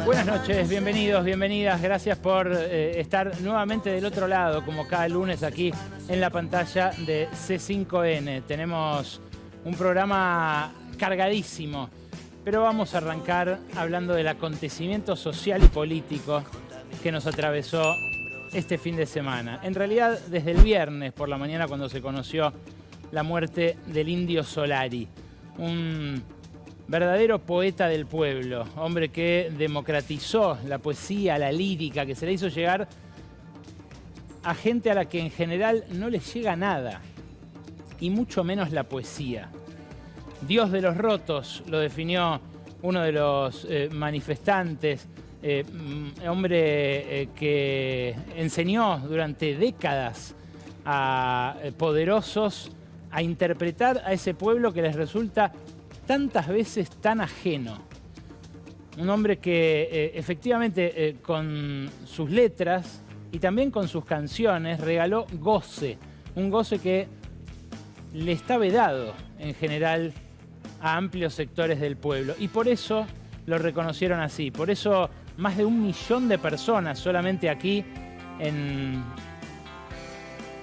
Buenas noches, bienvenidos, bienvenidas. Gracias por estar nuevamente del otro lado, como cada lunes aquí en la pantalla de C5N. Tenemos un programa cargadísimo, pero vamos a arrancar hablando del acontecimiento social y político que nos atravesó este fin de semana. En realidad, desde el viernes por la mañana, cuando se conoció la muerte del Indio Solari, un verdadero poeta del pueblo, hombre que democratizó la poesía, la lírica, que se le hizo llegar a gente a la que en general no les llega nada, y mucho menos la poesía. Dios de los rotos lo definió uno de los manifestantes, hombre que enseñó durante décadas a poderosos a interpretar a ese pueblo que les resulta tantas veces tan ajeno. Un hombre que efectivamente con sus letras y también con sus canciones regaló goce, un goce que le está vedado en general a amplios sectores del pueblo, y por eso lo reconocieron así. Por eso más de 1 millón de personas solamente aquí en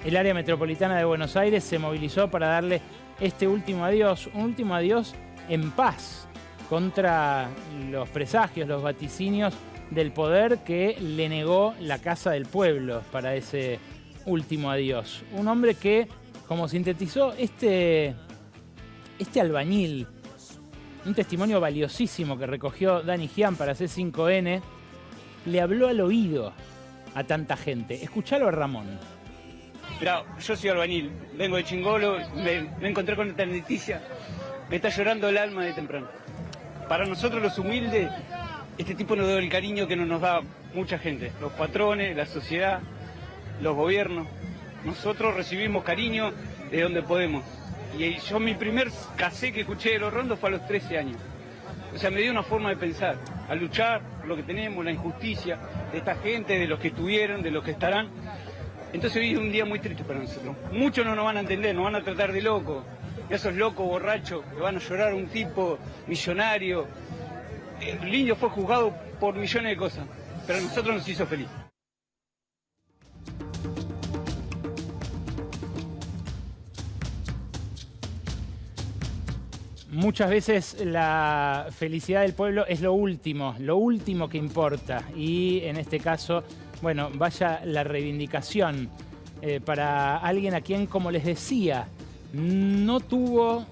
el área metropolitana de Buenos Aires se movilizó para darle este último adiós, un último adiós en paz contra los presagios, los vaticinios del poder que le negó la Casa del Pueblo para ese último adiós. Un hombre que, como sintetizó este albañil, un testimonio valiosísimo que recogió Dani Gian para C5N, le habló al oído a tanta gente. Escuchalo a Ramón. Mirá, yo soy albañil, vengo de Chingolo, me encontré con esta noticia, me está llorando el alma de temprano. Para nosotros los humildes, este tipo nos da el cariño que no nos da mucha gente, los patrones, la sociedad, los gobiernos. Nosotros recibimos cariño de donde podemos. Y yo mi primer casé que escuché de Los Rondos fue a los 13 años. O sea, me dio una forma de pensar, a luchar por lo que tenemos, la injusticia de esta gente, de los que estuvieron, de los que estarán. Entonces hoy es un día muy triste para nosotros. Muchos no nos van a entender, nos van a tratar de locos. Esos locos borrachos que van a llorar a un tipo millonario. El indio fue juzgado por millones de cosas, pero a nosotros nos hizo feliz. Muchas veces la felicidad del pueblo es lo último que importa. Y en este caso, bueno, vaya la reivindicación para alguien a quien, como les decía, no tuvo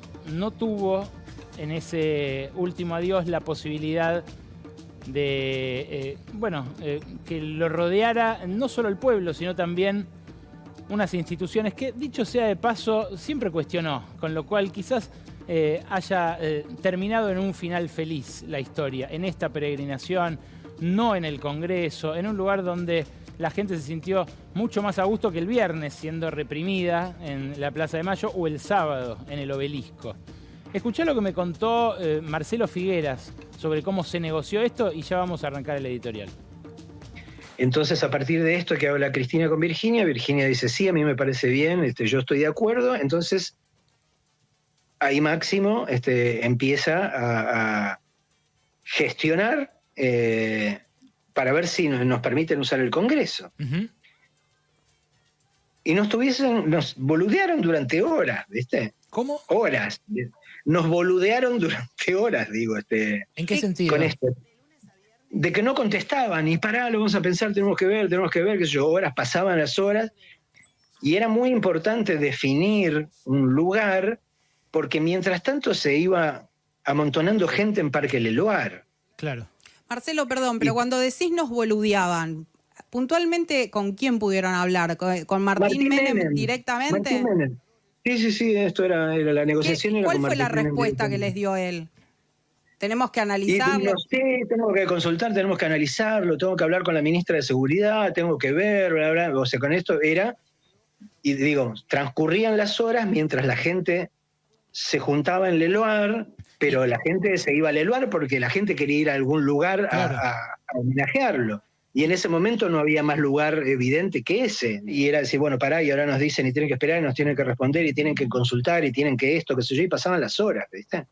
en ese último adiós la posibilidad de, que lo rodeara no solo el pueblo, sino también unas instituciones que, dicho sea de paso, siempre cuestionó, con lo cual quizás haya terminado en un final feliz la historia, en esta peregrinación, no en el Congreso, en un lugar donde la gente se sintió mucho más a gusto que el viernes, siendo reprimida en la Plaza de Mayo, o el sábado en el Obelisco. Escuchá lo que me contó Marcelo Figueras sobre cómo se negoció esto y ya vamos a arrancar el editorial. Entonces, a partir de esto que habla Cristina con Virginia, Virginia dice, sí, a mí me parece bien, yo estoy de acuerdo. Entonces, ahí Máximo empieza a gestionar para ver si nos permiten usar el Congreso. Uh-huh. Y nos boludearon durante horas, ¿viste? ¿Cómo? Horas. Nos boludearon durante horas, digo. ¿En qué sentido? Con esto. De que no contestaban, y pará, lo vamos a pensar, tenemos que ver, qué sé yo, horas, pasaban las horas, y era muy importante definir un lugar, porque mientras tanto se iba amontonando gente en Parque Leloir. Claro. Marcelo, perdón, pero cuando decís nos boludeaban, puntualmente, ¿con quién pudieron hablar? ¿Con Martín Menem directamente? Martín Menem. Sí, esto era la negociación. ¿Cuál fue la respuesta que les dio él? Tenemos que analizarlo. Tengo que consultar, tenemos que analizarlo, tengo que hablar con la ministra de Seguridad, tengo que ver, bla, bla. O sea, con esto era, y digo, transcurrían las horas mientras la gente se juntaba en Leloir, pero la gente se iba a Leloir porque la gente quería ir a algún lugar a homenajearlo. Y en ese momento no había más lugar evidente que ese. Y era decir, bueno, pará, y ahora nos dicen, y tienen que esperar, y nos tienen que responder, y tienen que consultar, y tienen que esto, qué sé yo, y pasaban las horas, ¿viste?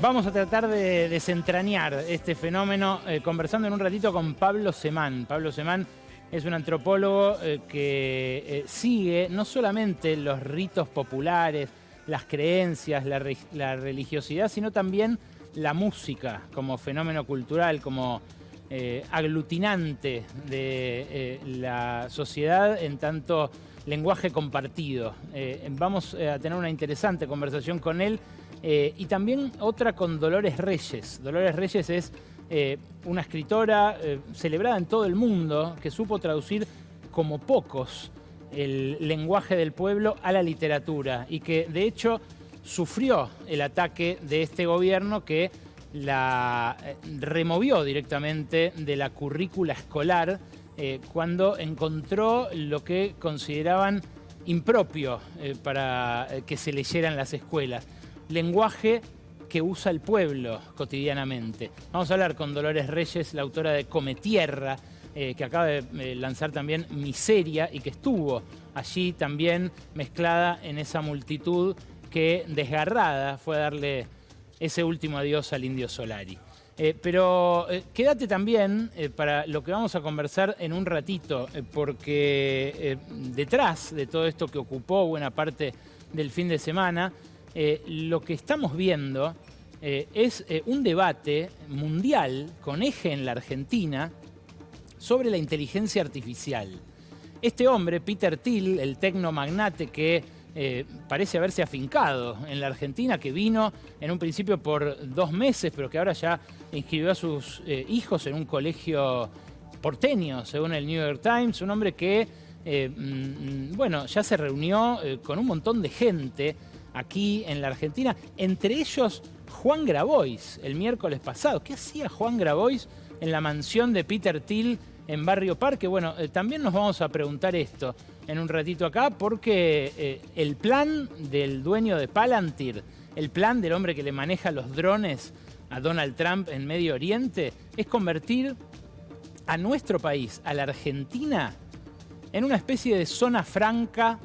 Vamos a tratar de desentrañar este fenómeno conversando en un ratito con Pablo Semán. Pablo Semán es un antropólogo que sigue no solamente los ritos populares, las creencias, la religiosidad, sino también la música como fenómeno cultural, como aglutinante de la sociedad en tanto lenguaje compartido. Vamos a tener una interesante conversación con él y también otra con Dolores Reyes. Dolores Reyes es una escritora celebrada en todo el mundo que supo traducir como pocos el lenguaje del pueblo a la literatura y que de hecho sufrió el ataque de este gobierno que la removió directamente de la currícula escolar cuando encontró lo que consideraban impropio para que se leyera en las escuelas. Lenguaje que usa el pueblo cotidianamente. Vamos a hablar con Dolores Reyes, la autora de Cometierra, que acaba de lanzar también Miseria y que estuvo allí también mezclada en esa multitud que desgarrada fue a darle ese último adiós al Indio Solari. Pero quédate también para lo que vamos a conversar en un ratito, porque detrás de todo esto que ocupó buena parte del fin de semana, lo que estamos viendo es un debate mundial con eje en la Argentina sobre la inteligencia artificial. Este hombre, Peter Thiel, el tecnomagnate que parece haberse afincado en la Argentina, que vino en un principio por 2 meses, pero que ahora ya inscribió a sus hijos en un colegio porteño, según el New York Times, un hombre que, bueno, ya se reunió con un montón de gente aquí en la Argentina, entre ellos Juan Grabois, el miércoles pasado. ¿Qué hacía Juan Grabois en la mansión de Peter Thiel en Barrio Parque? Bueno, también nos vamos a preguntar esto en un ratito acá, porque el plan del dueño de Palantir, el plan del hombre que le maneja los drones a Donald Trump en Medio Oriente, es convertir a nuestro país, a la Argentina, en una especie de zona franca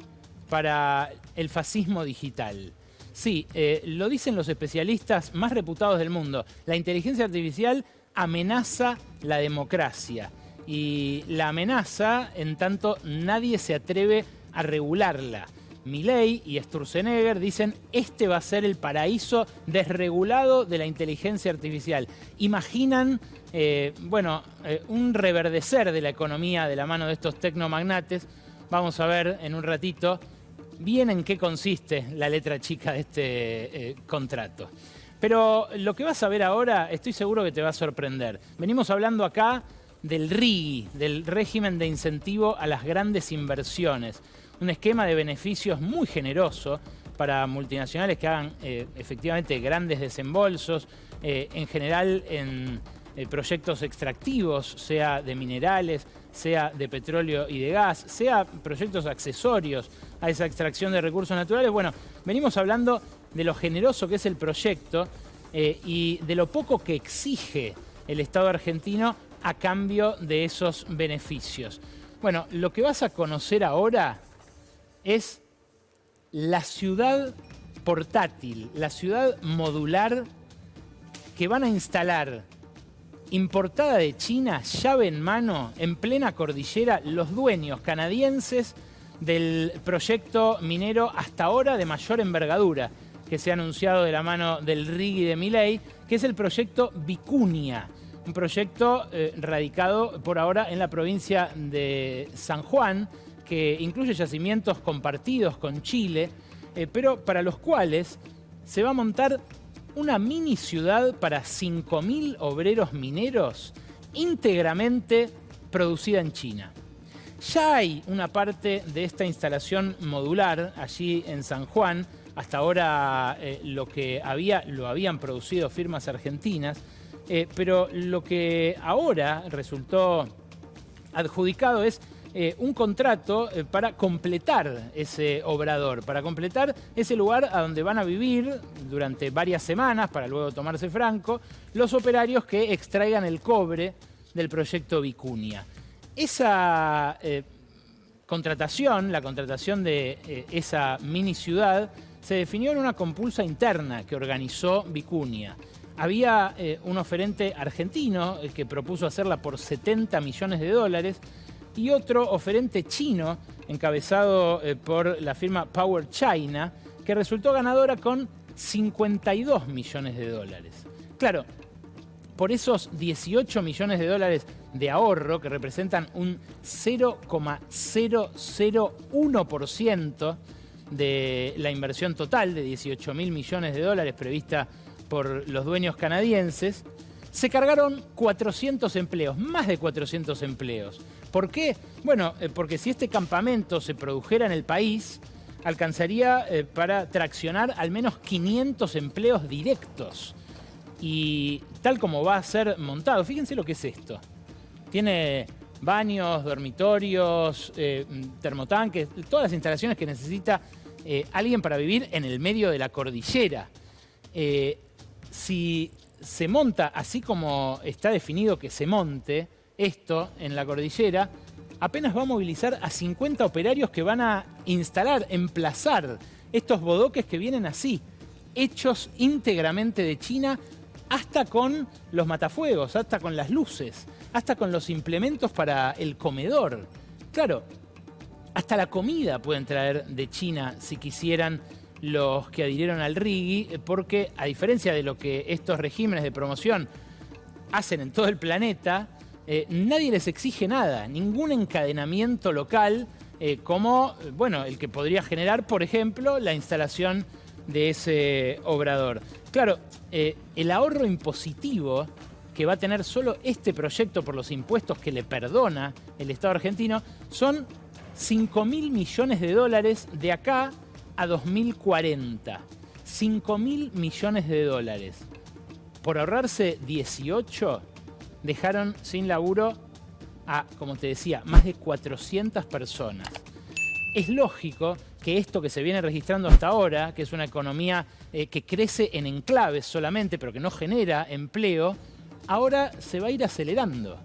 para el fascismo digital. Sí, lo dicen los especialistas más reputados del mundo. La inteligencia artificial amenaza la democracia. Y la amenaza en tanto nadie se atreve a regularla. Milei y Sturzenegger dicen este va a ser el paraíso desregulado de la inteligencia artificial. Imaginan un reverdecer de la economía de la mano de estos tecnomagnates. Vamos a ver en un ratito bien en qué consiste la letra chica de este contrato. Pero lo que vas a ver ahora estoy seguro que te va a sorprender. Venimos hablando acá del RIGI, del régimen de incentivo a las grandes inversiones. Un esquema de beneficios muy generoso para multinacionales que hagan efectivamente grandes desembolsos, en general en proyectos extractivos, sea de minerales, sea de petróleo y de gas, sea proyectos accesorios a esa extracción de recursos naturales. Bueno, venimos hablando de lo generoso que es el proyecto y de lo poco que exige el Estado argentino a cambio de esos beneficios. Bueno, lo que vas a conocer ahora es la ciudad portátil, la ciudad modular que van a instalar, importada de China, llave en mano, en plena cordillera, los dueños canadienses del proyecto minero hasta ahora de mayor envergadura, que se ha anunciado de la mano del RIGI de Milei, que es el proyecto Vicuña. Un proyecto radicado por ahora en la provincia de San Juan, que incluye yacimientos compartidos con Chile, pero para los cuales se va a montar una mini ciudad para 5.000 obreros mineros íntegramente producida en China. Ya hay una parte de esta instalación modular allí en San Juan. Hasta ahora lo habían producido firmas argentinas. Pero lo que ahora resultó adjudicado es un contrato para completar ese obrador, para completar ese lugar a donde van a vivir durante varias semanas, para luego tomarse franco, los operarios que extraigan el cobre del proyecto Vicuña. Esa contratación, la contratación de esa mini ciudad, se definió en una compulsa interna que organizó Vicuña. Había un oferente argentino que propuso hacerla por 70 millones de dólares y otro oferente chino encabezado por la firma Power China que resultó ganadora con 52 millones de dólares. Claro, por esos 18 millones de dólares de ahorro, que representan un 0,001% de la inversión total de 18.000 millones de dólares prevista por los dueños canadienses, se cargaron 400 empleos, más de 400 empleos. ¿Por qué? Bueno, porque si este campamento se produjera en el país, alcanzaría para traccionar al menos 500 empleos directos. Y tal como va a ser montado, fíjense lo que es esto. Tiene baños, dormitorios, termotanques, todas las instalaciones que necesita alguien para vivir en el medio de la cordillera. Si se monta así como está definido que se monte esto en la cordillera, apenas va a movilizar a 50 operarios que van a instalar, emplazar estos bodoques que vienen así, hechos íntegramente de China, hasta con los matafuegos, hasta con las luces, hasta con los implementos para el comedor. Claro, hasta la comida pueden traer de China si quisieran los que adhirieron al RIGI, porque a diferencia de lo que estos regímenes de promoción hacen en todo el planeta, nadie les exige nada, ningún encadenamiento local como bueno, el que podría generar, por ejemplo, la instalación de ese obrador. Claro, el ahorro impositivo que va a tener solo este proyecto por los impuestos que le perdona el Estado argentino son 5.000 millones de dólares de acá a 2040. 5.000 millones de dólares. Por ahorrarse 18, dejaron sin laburo a, como te decía, más de 400 personas. Es lógico que esto que se viene registrando hasta ahora, que es una economía que crece en enclaves solamente, pero que no genera empleo, ahora se va a ir acelerando.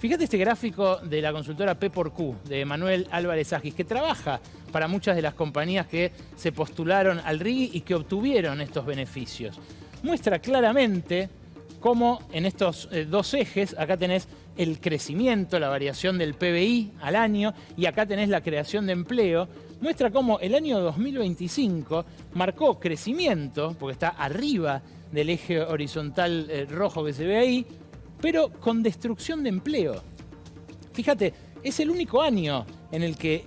Fíjate este gráfico de la consultora P×Q, de Manuel Álvarez Agis, que trabaja para muchas de las compañías que se postularon al RIGI y que obtuvieron estos beneficios. Muestra claramente cómo en estos dos ejes, acá tenés el crecimiento, la variación del PBI al año, y acá tenés la creación de empleo, muestra cómo el año 2025 marcó crecimiento, porque está arriba del eje horizontal rojo que se ve ahí, pero con destrucción de empleo. Fíjate, es el único año en el que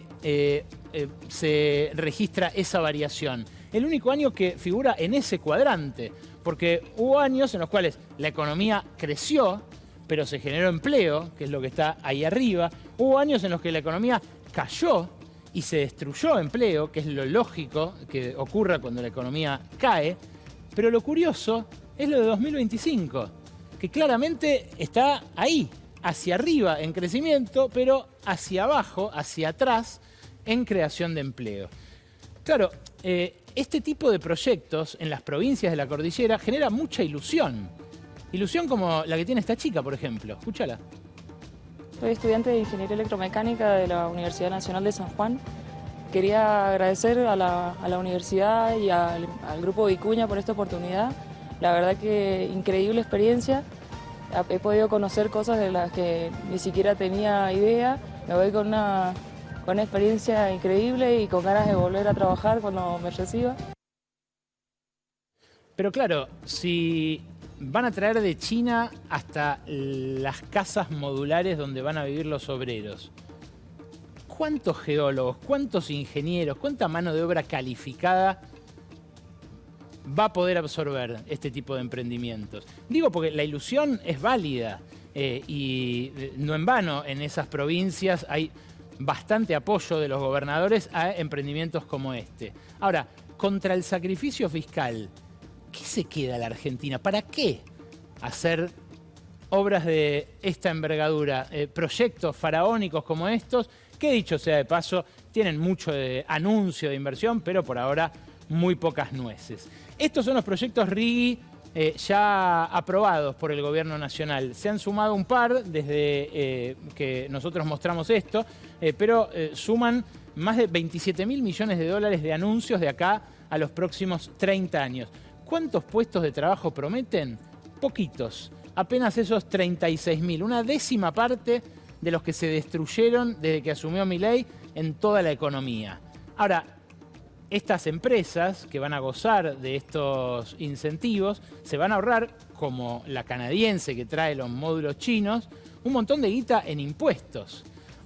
se registra esa variación. El único año que figura en ese cuadrante, porque hubo años en los cuales la economía creció, pero se generó empleo, que es lo que está ahí arriba. Hubo años en los que la economía cayó y se destruyó empleo, que es lo lógico que ocurra cuando la economía cae. Pero lo curioso es lo de 2025, que claramente está ahí, hacia arriba en crecimiento, pero hacia abajo, hacia atrás, en creación de empleo. Claro, este tipo de proyectos en las provincias de la cordillera genera mucha ilusión. Ilusión como la que tiene esta chica, por ejemplo. Escúchala. Soy estudiante de Ingeniería Electromecánica de la Universidad Nacional de San Juan. Quería agradecer a la universidad y al Grupo Vicuña por esta oportunidad. La verdad que increíble experiencia. He podido conocer cosas de las que ni siquiera tenía idea. Me voy con una experiencia increíble y con ganas de volver a trabajar cuando me reciba. Pero claro, si van a traer de China hasta las casas modulares donde van a vivir los obreros, ¿cuántos geólogos, cuántos ingenieros, cuánta mano de obra calificada va a poder absorber este tipo de emprendimientos? Digo porque la ilusión es válida y no en vano en esas provincias hay bastante apoyo de los gobernadores a emprendimientos como este. Ahora, contra el sacrificio fiscal, ¿qué se queda a la Argentina? ¿Para qué hacer obras de esta envergadura, proyectos faraónicos como estos, que dicho sea de paso, tienen mucho de anuncio de inversión, pero por ahora muy pocas nueces? Estos son los proyectos RIGI ya aprobados por el Gobierno Nacional. Se han sumado un par desde que nosotros mostramos esto, pero suman más de 27.000 millones de dólares de anuncios de acá a los próximos 30 años. ¿Cuántos puestos de trabajo prometen? Poquitos, apenas esos 36.000, una décima parte de los que se destruyeron desde que asumió Milei en toda la economía. Ahora, estas empresas que van a gozar de estos incentivos se van a ahorrar, como la canadiense que trae los módulos chinos, un montón de guita en impuestos.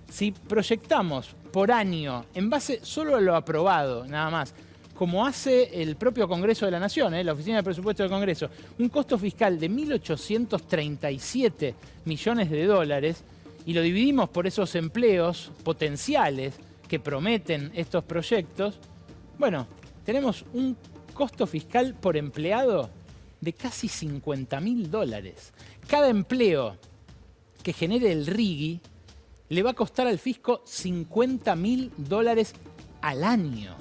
Si proyectamos por año, en base solo a lo aprobado, nada más, como hace el propio Congreso de la Nación, la Oficina de Presupuesto del Congreso, un costo fiscal de 1.837 millones de dólares, y lo dividimos por esos empleos potenciales que prometen estos proyectos, bueno, tenemos un costo fiscal por empleado de casi 50.000 dólares. Cada empleo que genere el RIGI le va a costar al fisco 50.000 dólares al año.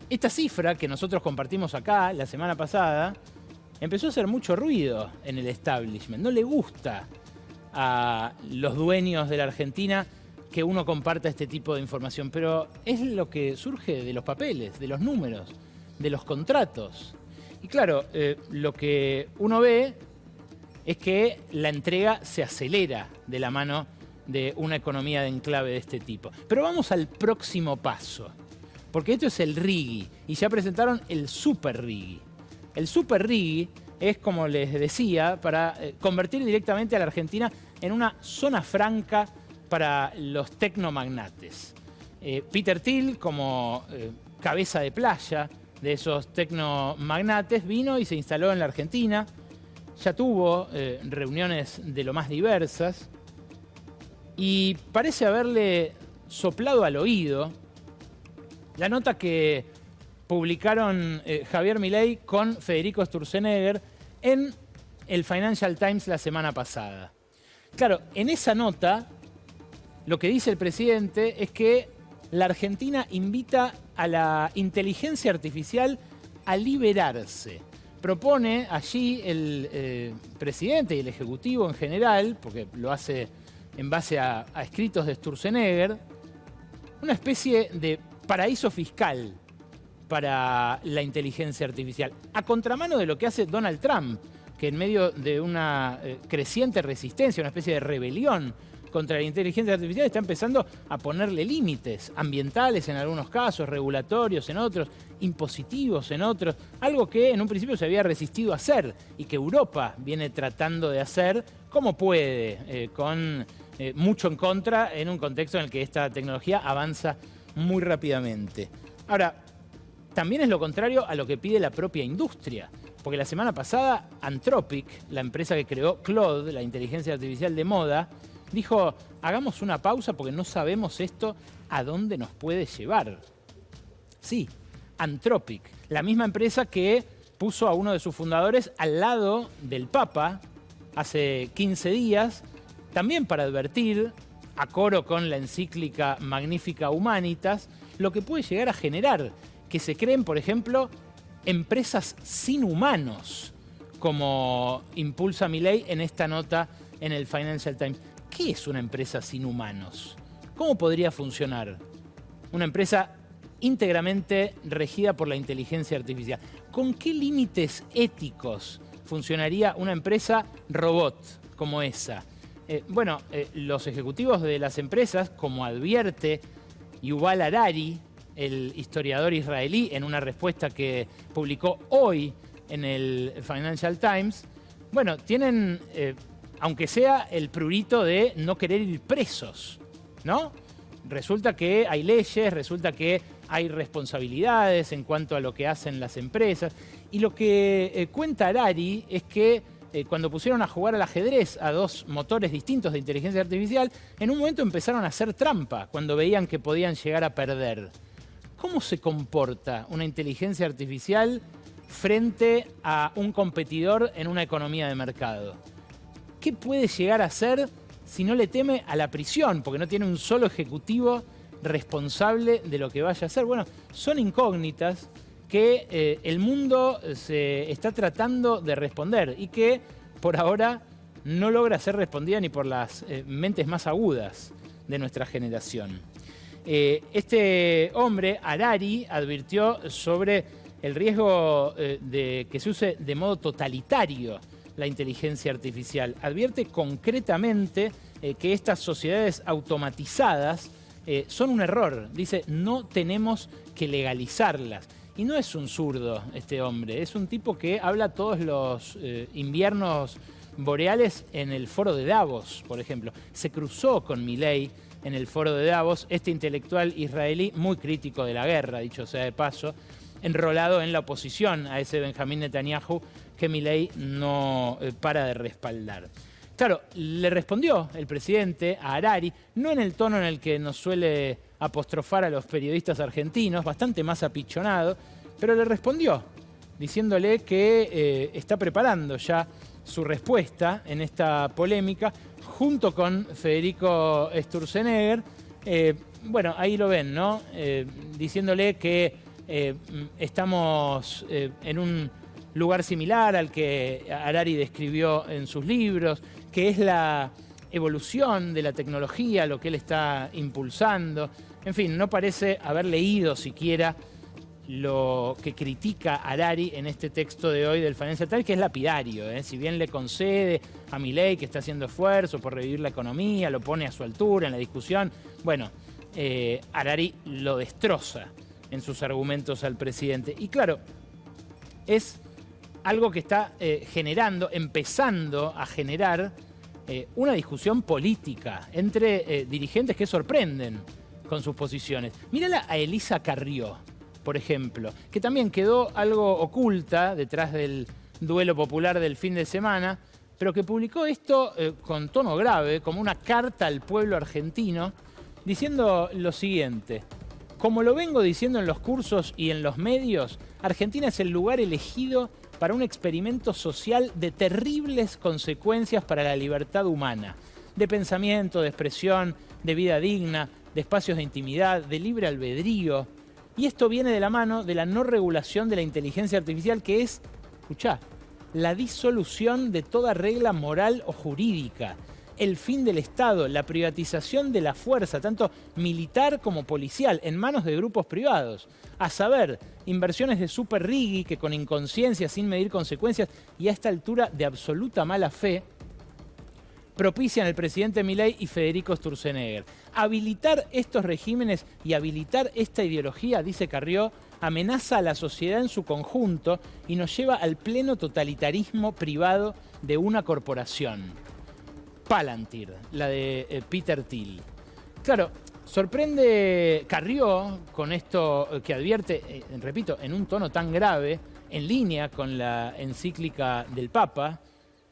Esta cifra que nosotros compartimos acá la semana pasada empezó a hacer mucho ruido en el establishment. No le gusta a los dueños de la Argentina que uno comparta este tipo de información, pero es lo que surge de los papeles, de los números, de los contratos. Y claro, lo que uno ve es que la entrega se acelera de la mano de una economía de enclave de este tipo. Pero vamos al próximo paso, porque esto es el RIGI, y ya presentaron el Super RIGI. El Super RIGI es, como les decía, para convertir directamente a la Argentina en una zona franca para los tecnomagnates. Peter Thiel, como cabeza de playa de esos tecnomagnates, vino y se instaló en la Argentina. Ya tuvo reuniones de lo más diversas y parece haberle soplado al oído la nota que publicaron Javier Milei con Federico Sturzenegger en el Financial Times la semana pasada. Claro, en esa nota lo que dice el presidente es que la Argentina invita a la inteligencia artificial a liberarse. Propone allí el presidente y el Ejecutivo en general, porque lo hace en base a escritos de Sturzenegger, una especie de paraíso fiscal para la inteligencia artificial, a contramano de lo que hace Donald Trump, que en medio de una creciente resistencia, una especie de rebelión contra la inteligencia artificial, está empezando a ponerle límites ambientales en algunos casos, regulatorios en otros, impositivos en otros, algo que en un principio se había resistido a hacer y que Europa viene tratando de hacer como puede, con mucho en contra, en un contexto en el que esta tecnología avanza muy rápidamente. Ahora, también es lo contrario a lo que pide la propia industria, porque la semana pasada Anthropic, la empresa que creó Claude, la inteligencia artificial de moda, dijo, hagamos una pausa porque no sabemos esto a dónde nos puede llevar. Sí, Anthropic, la misma empresa que puso a uno de sus fundadores al lado del Papa hace 15 días, también para advertir, a coro con la encíclica Magnifica Humanitas, lo que puede llegar a generar que se creen, por ejemplo, empresas sin humanos, como impulsa Milei en esta nota en el Financial Times. ¿Qué es una empresa sin humanos? ¿Cómo podría funcionar? Una empresa íntegramente regida por la inteligencia artificial. ¿Con qué límites éticos funcionaría una empresa robot como esa? Los ejecutivos de las empresas, como advierte Yuval Harari, el historiador israelí, en una respuesta que publicó hoy en el Financial Times, tienen, aunque sea el prurito de no querer ir presos, ¿no? Resulta que hay leyes, resulta que hay responsabilidades en cuanto a lo que hacen las empresas. Y lo que cuenta Harari es que cuando pusieron a jugar al ajedrez a dos motores distintos de inteligencia artificial, en un momento empezaron a hacer trampa cuando veían que podían llegar a perder. ¿Cómo se comporta una inteligencia artificial frente a un competidor en una economía de mercado? ¿Qué puede llegar a hacer si no le teme a la prisión? Porque no tiene un solo ejecutivo responsable de lo que vaya a hacer. Bueno, son incógnitas que el mundo se está tratando de responder y que por ahora no logra ser respondida ni por las mentes más agudas de nuestra generación. Este hombre, Harari, advirtió sobre el riesgo de que se use de modo totalitario la inteligencia artificial. Advierte concretamente que estas sociedades automatizadas son un error. Dice, no tenemos que legalizarlas. Y no es un zurdo este hombre, es un tipo que habla todos los inviernos boreales en el foro de Davos, por ejemplo. Se cruzó con Milei en el foro de Davos, este intelectual israelí muy crítico de la guerra, dicho sea de paso, enrolado en la oposición a ese Benjamín Netanyahu que Milei no para de respaldar. Claro, le respondió el presidente a Harari, no en el tono en el que nos suele apostrofar a los periodistas argentinos, bastante más apichonado, pero le respondió diciéndole que está preparando ya su respuesta en esta polémica junto con Federico Sturzenegger. Bueno, ahí lo ven, ¿no? Diciéndole que estamos en un lugar similar al que Harari describió en sus libros, que es la evolución de la tecnología lo que él está impulsando. En fin, no parece haber leído siquiera lo que critica Harari en este texto de hoy del Financial Times, que es lapidario. Si bien le concede a Milei que está haciendo esfuerzo por revivir la economía, lo pone a su altura en la discusión, bueno, Harari lo destroza en sus argumentos al presidente. Y claro, es algo que está empezando a generar una discusión política entre dirigentes que sorprenden con sus posiciones. Mírala a Elisa Carrió, por ejemplo, que también quedó algo oculta detrás del duelo popular del fin de semana, pero que publicó esto con tono grave, como una carta al pueblo argentino, diciendo lo siguiente: como lo vengo diciendo en los cursos y en los medios, Argentina es el lugar elegido para un experimento social de terribles consecuencias para la libertad humana, de pensamiento, de expresión, de vida digna, de espacios de intimidad, de libre albedrío. Y esto viene de la mano de la no regulación de la inteligencia artificial, que es, escuchá, la disolución de toda regla moral o jurídica, el fin del Estado, la privatización de la fuerza, tanto militar como policial, en manos de grupos privados. A saber, inversiones de super rigui que con inconsciencia, sin medir consecuencias y a esta altura de absoluta mala fe, propician el presidente Milei y Federico Sturzenegger. Habilitar estos regímenes y habilitar esta ideología, dice Carrió, amenaza a la sociedad en su conjunto y nos lleva al pleno totalitarismo privado de una corporación. Palantir, la de Peter Thiel. Claro, sorprende Carrió con esto que advierte, repito, en un tono tan grave, en línea con la encíclica del Papa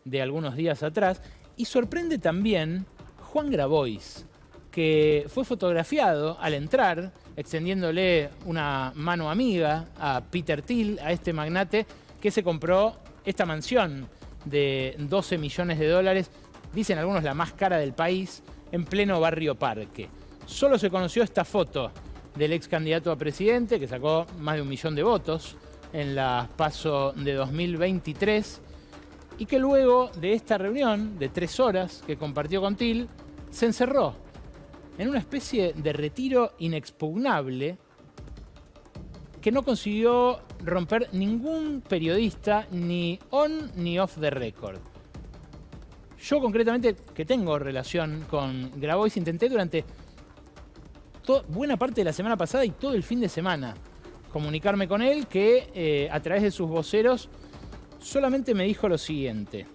de algunos días atrás, y sorprende también Juan Grabois, que fue fotografiado al entrar, extendiéndole una mano amiga a Peter Thiel, a este magnate que se compró esta mansión de 12 millones de dólares, dicen algunos la más cara del país, en pleno barrio Parque. Solo se conoció esta foto del ex candidato a presidente, que sacó más de 1 millón de votos en las PASO de 2023, y que luego de esta reunión de 3 horas que compartió con Thiel, se encerró en una especie de retiro inexpugnable que no consiguió romper ningún periodista, ni on ni off the record. Yo concretamente, que tengo relación con Grabois, intenté durante buena parte de la semana pasada y todo el fin de semana comunicarme con él, que a través de sus voceros solamente me dijo lo siguiente: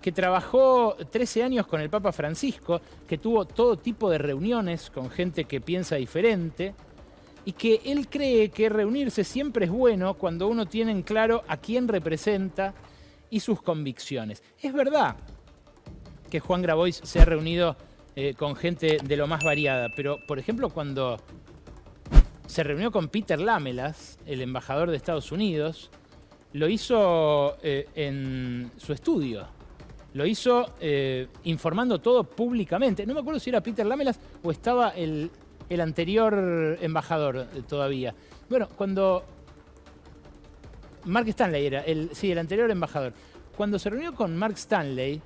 que trabajó 13 años con el Papa Francisco, que tuvo todo tipo de reuniones con gente que piensa diferente, y que él cree que reunirse siempre es bueno cuando uno tiene en claro a quién representa y sus convicciones. Es verdad que Juan Grabois se ha reunido con gente de lo más variada, pero, por ejemplo, cuando se reunió con Peter Lamelas, el embajador de Estados Unidos, lo hizo en su estudio. Lo hizo informando todo públicamente. No me acuerdo si era Peter Lamelas o estaba el anterior embajador todavía. Bueno, cuando Mark Stanley era, el anterior embajador. Cuando se reunió con Mark Stanley,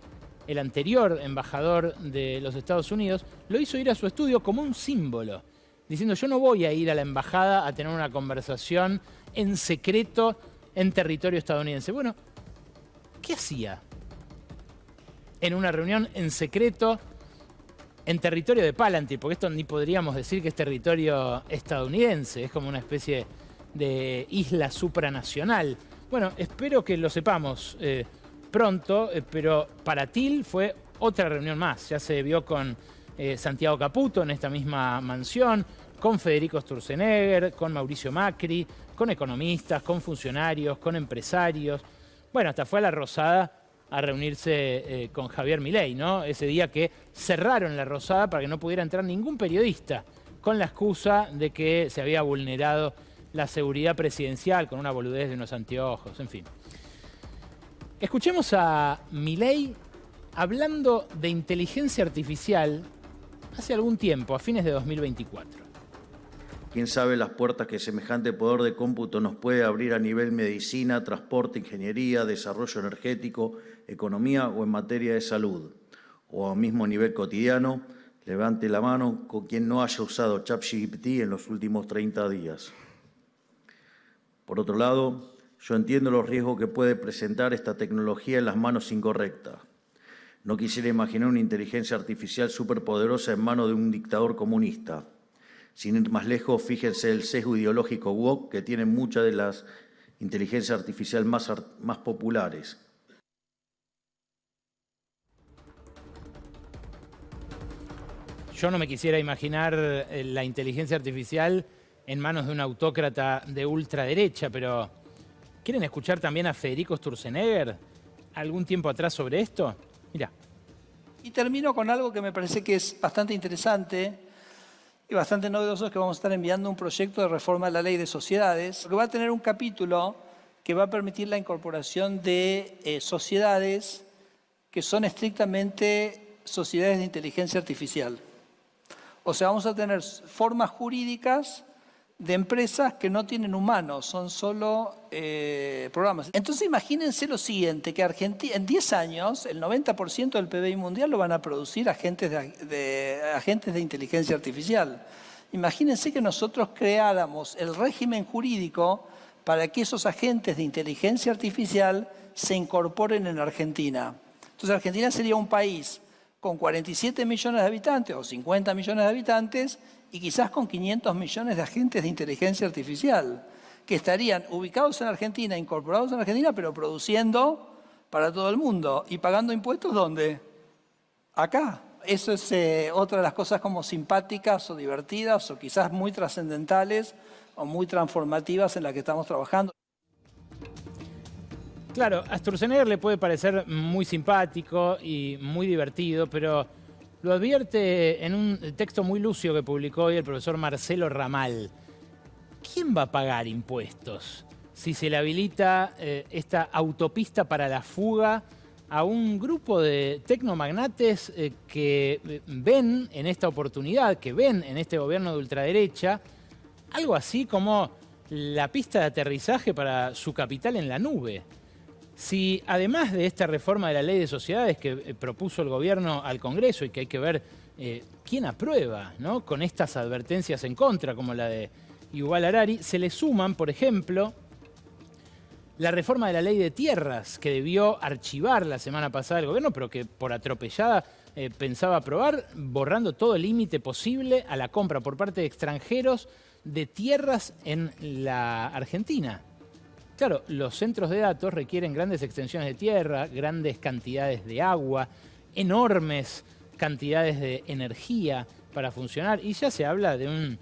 el anterior embajador de los Estados Unidos, lo hizo ir a su estudio como un símbolo, diciendo: yo no voy a ir a la embajada a tener una conversación en secreto en territorio estadounidense. Bueno, ¿qué hacía en una reunión en secreto en territorio de Palantir? Porque esto ni podríamos decir que es territorio estadounidense, es como una especie de isla supranacional. Bueno, espero que lo sepamos pronto, pero para Thiel fue otra reunión más. Ya se vio con Santiago Caputo en esta misma mansión, con Federico Sturzenegger, con Mauricio Macri, con economistas, con funcionarios, con empresarios. Bueno, hasta fue a La Rosada a reunirse con Javier Milei, ¿no? Ese día que cerraron La Rosada para que no pudiera entrar ningún periodista, con la excusa de que se había vulnerado la seguridad presidencial con una boludez de unos anteojos, en fin. Escuchemos a Milei hablando de inteligencia artificial hace algún tiempo, a fines de 2024. Quién sabe las puertas que semejante poder de cómputo nos puede abrir a nivel medicina, transporte, ingeniería, desarrollo energético, economía o en materia de salud. O a mismo nivel cotidiano, levante la mano con quien no haya usado ChatGPT en los últimos 30 días. Por otro lado, yo entiendo los riesgos que puede presentar esta tecnología en las manos incorrectas. No quisiera imaginar una inteligencia artificial superpoderosa en manos de un dictador comunista. Sin ir más lejos, fíjense el sesgo ideológico woke que tienen muchas de las inteligencias artificiales más populares. Yo no me quisiera imaginar la inteligencia artificial en manos de un autócrata de ultraderecha, pero ¿quieren escuchar también a Federico Sturzenegger algún tiempo atrás sobre esto? Mirá. Y termino con algo que me parece que es bastante interesante y bastante novedoso, es que vamos a estar enviando un proyecto de reforma de la ley de sociedades, que va a tener un capítulo que va a permitir la incorporación de sociedades que son estrictamente sociedades de inteligencia artificial. O sea, vamos a tener formas jurídicas de empresas que no tienen humanos, son solo programas. Entonces imagínense lo siguiente, que Argentina, en 10 años el 90% del PBI mundial lo van a producir agentes de inteligencia artificial. Imagínense que nosotros creáramos el régimen jurídico para que esos agentes de inteligencia artificial se incorporen en Argentina. Entonces Argentina sería un país con 47 millones de habitantes o 50 millones de habitantes y quizás con 500 millones de agentes de inteligencia artificial que estarían ubicados en Argentina, incorporados en Argentina, pero produciendo para todo el mundo y pagando impuestos, ¿dónde? Acá. Eso es otra de las cosas como simpáticas o divertidas o quizás muy trascendentales o muy transformativas en las que estamos trabajando. Claro, a Sturzenegger le puede parecer muy simpático y muy divertido, pero lo advierte en un texto muy lucio que publicó hoy el profesor Marcelo Ramal. ¿Quién va a pagar impuestos si se le habilita esta autopista para la fuga a un grupo de tecnomagnates que ven en esta oportunidad, que ven en este gobierno de ultraderecha, algo así como la pista de aterrizaje para su capital en la nube? Si además de esta reforma de la ley de sociedades que propuso el gobierno al Congreso y que hay que ver quién aprueba, ¿no?, con estas advertencias en contra, como la de Yuval Harari, se le suman, por ejemplo, la reforma de la ley de tierras que debió archivar la semana pasada el gobierno, pero que por atropellada pensaba aprobar, borrando todo límite posible a la compra por parte de extranjeros de tierras en la Argentina. Claro, los centros de datos requieren grandes extensiones de tierra, grandes cantidades de agua, enormes cantidades de energía para funcionar, y ya se habla de un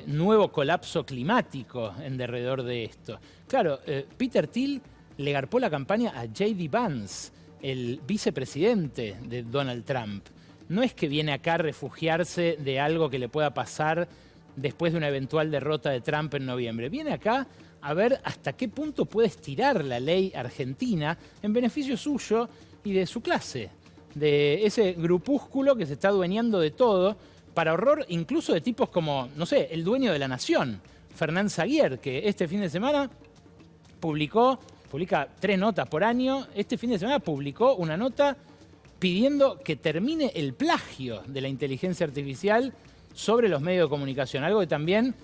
nuevo colapso climático en derredor de esto. Claro, Peter Thiel le garpó la campaña a J.D. Vance, el vicepresidente de Donald Trump. No es que viene acá a refugiarse de algo que le pueda pasar después de una eventual derrota de Trump en noviembre. Viene acá a ver hasta qué punto puede estirar la ley argentina en beneficio suyo y de su clase, de ese grupúsculo que se está adueñando de todo, para horror incluso de tipos como, no sé, el dueño de La Nación, Fernán Zaguier, que este fin de semana publica 3 notas por año. Este fin de semana publicó una nota pidiendo que termine el plagio de la inteligencia artificial sobre los medios de comunicación, algo que también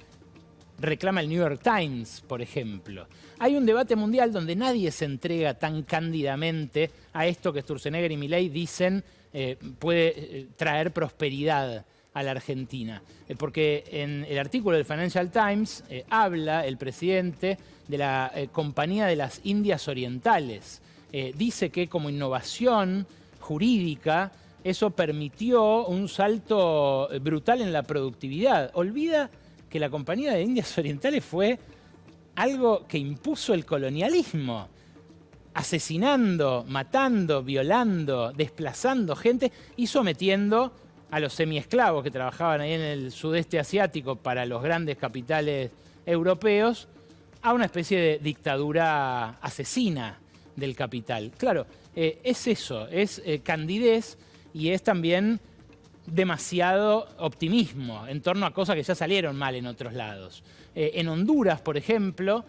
reclama el New York Times, por ejemplo. Hay un debate mundial donde nadie se entrega tan cándidamente a esto que Sturzenegger y Milei dicen puede traer prosperidad a la Argentina. Porque en el artículo del Financial Times habla el presidente de la Compañía de las Indias Orientales. Dice que como innovación jurídica eso permitió un salto brutal en la productividad. Olvida que la Compañía de Indias Orientales fue algo que impuso el colonialismo, asesinando, matando, violando, desplazando gente y sometiendo a los semiesclavos que trabajaban ahí en el sudeste asiático para los grandes capitales europeos a una especie de dictadura asesina del capital. Claro, es eso, es candidez y es también demasiado optimismo en torno a cosas que ya salieron mal en otros lados. En Honduras, por ejemplo,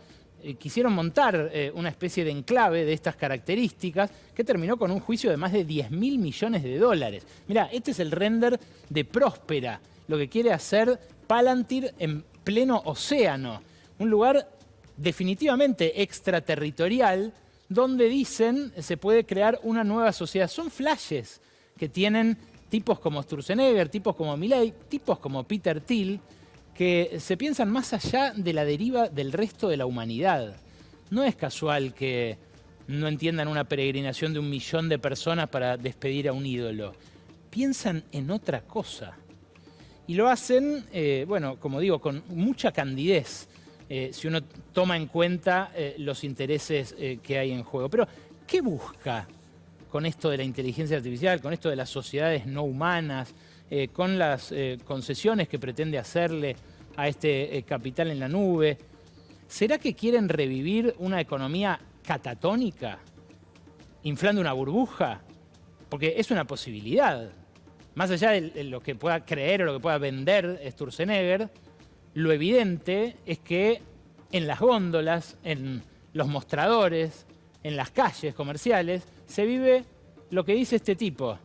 quisieron montar una especie de enclave de estas características que terminó con un juicio de más de 10.000 millones de dólares. Mirá, este es el render de Próspera, lo que quiere hacer Palantir en pleno océano. Un lugar definitivamente extraterritorial donde dicen se puede crear una nueva sociedad. Son flashes que tienen tipos como Sturzenegger, tipos como Milei, tipos como Peter Thiel, que se piensan más allá de la deriva del resto de la humanidad. No es casual que no entiendan una peregrinación de 1 millón de personas para despedir a un ídolo. Piensan en otra cosa. Y lo hacen, bueno, como digo, con mucha candidez, si uno toma en cuenta los intereses que hay en juego. Pero, ¿qué busca con esto de la inteligencia artificial, con esto de las sociedades no humanas, con las concesiones que pretende hacerle a este capital en la nube? ¿Será que quieren revivir una economía catatónica, inflando una burbuja? Porque es una posibilidad. Más allá de lo que pueda creer o lo que pueda vender Sturzenegger, lo evidente es que en las góndolas, en los mostradores, en las calles comerciales, se vive lo que dice este tipo,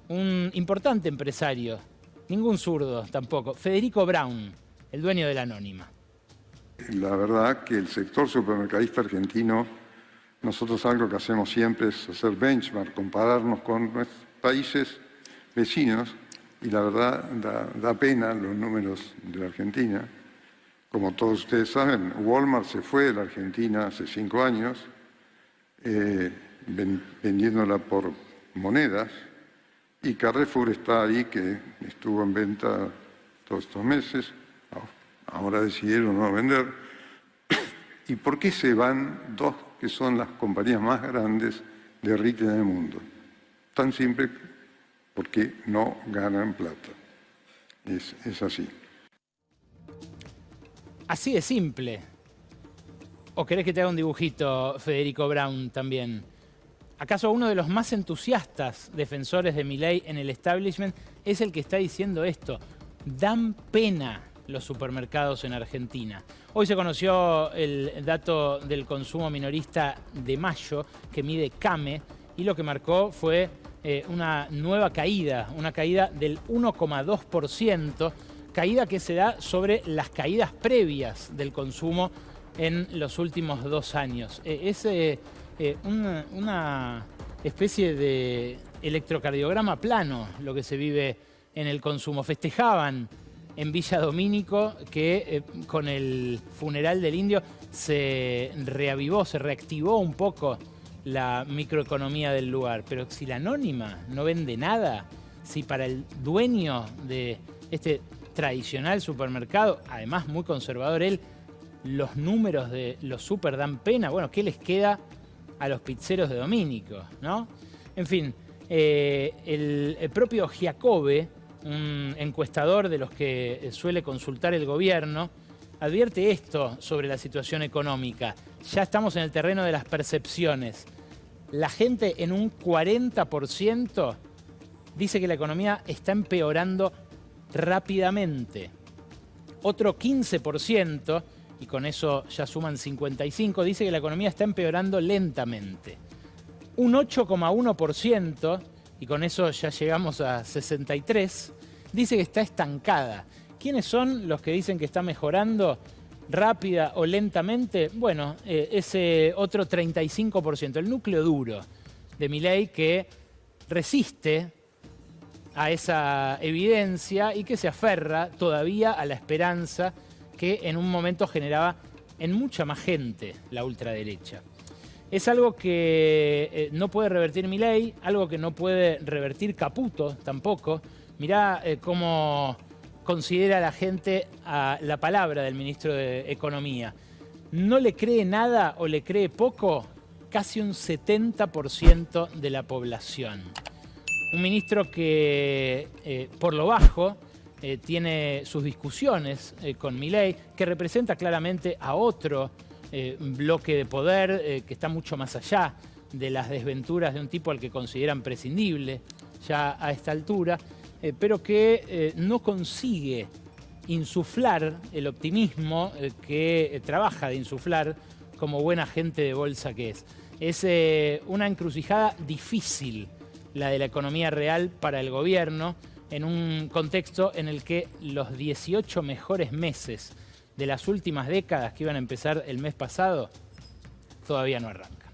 un importante empresario, ningún zurdo tampoco, Federico Braun, el dueño de La Anónima. La verdad que el sector supermercadista argentino, nosotros algo que hacemos siempre es hacer benchmark, compararnos con nuestros países vecinos, y la verdad da pena los números de la Argentina. Como todos ustedes saben, Walmart se fue de la Argentina hace 5 años, vendiéndola por monedas, y Carrefour está ahí, que estuvo en venta todos estos meses, ahora decidieron no vender. ¿Y por qué se van dos que son las compañías más grandes de retail en el mundo? Tan simple, porque no ganan plata. Es así. Así de simple. ¿O querés que te haga un dibujito, Federico Braun, también? ¿Acaso uno de los más entusiastas defensores de Milei en el establishment es el que está diciendo esto? Dan pena los supermercados en Argentina. Hoy se conoció el dato del consumo minorista de mayo que mide CAME y lo que marcó fue una nueva caída, una caída del 1,2%, caída que se da sobre las caídas previas del consumo en los últimos 2 años. Es una especie de electrocardiograma plano lo que se vive en el consumo. Festejaban en Villa Domínico que con el funeral del indio se reavivó, se reactivó un poco la microeconomía del lugar. Pero si la Anónima no vende nada, si para el dueño de este tradicional supermercado, además muy conservador él, los números de los super dan pena, bueno, ¿qué les queda a los pizzeros de Domínico, ¿no? En fin, el propio Giacobbe, un encuestador de los que suele consultar el gobierno, advierte esto sobre la situación económica. Ya estamos en el terreno de las percepciones. La gente en un 40% dice que la economía está empeorando rápidamente. Otro 15%, y con eso ya suman 55, dice que la economía está empeorando lentamente. Un 8,1%, y con eso ya llegamos a 63, dice que está estancada. ¿Quiénes son los que dicen que está mejorando? rápida o lentamente, bueno, ese otro 35%, el núcleo duro de Milei que resiste a esa evidencia y que se aferra todavía a la esperanza que en un momento generaba en mucha más gente la ultraderecha. Es algo que no puede revertir Milei, algo que no puede revertir Caputo tampoco. Mirá cómo considera la gente a la palabra del ministro de Economía. ¿No le cree nada o le cree poco? Casi un 70% de la población. Un ministro que, por lo bajo, tiene sus discusiones con Milei, que representa claramente a otro bloque de poder que está mucho más allá de las desventuras de un tipo al que consideran prescindible ya a esta altura, pero que no consigue insuflar el optimismo que trabaja de insuflar como buena gente de bolsa que es. Es una encrucijada difícil la de la economía real para el gobierno en un contexto en el que los 18 mejores meses de las últimas décadas que iban a empezar el mes pasado todavía no arrancan.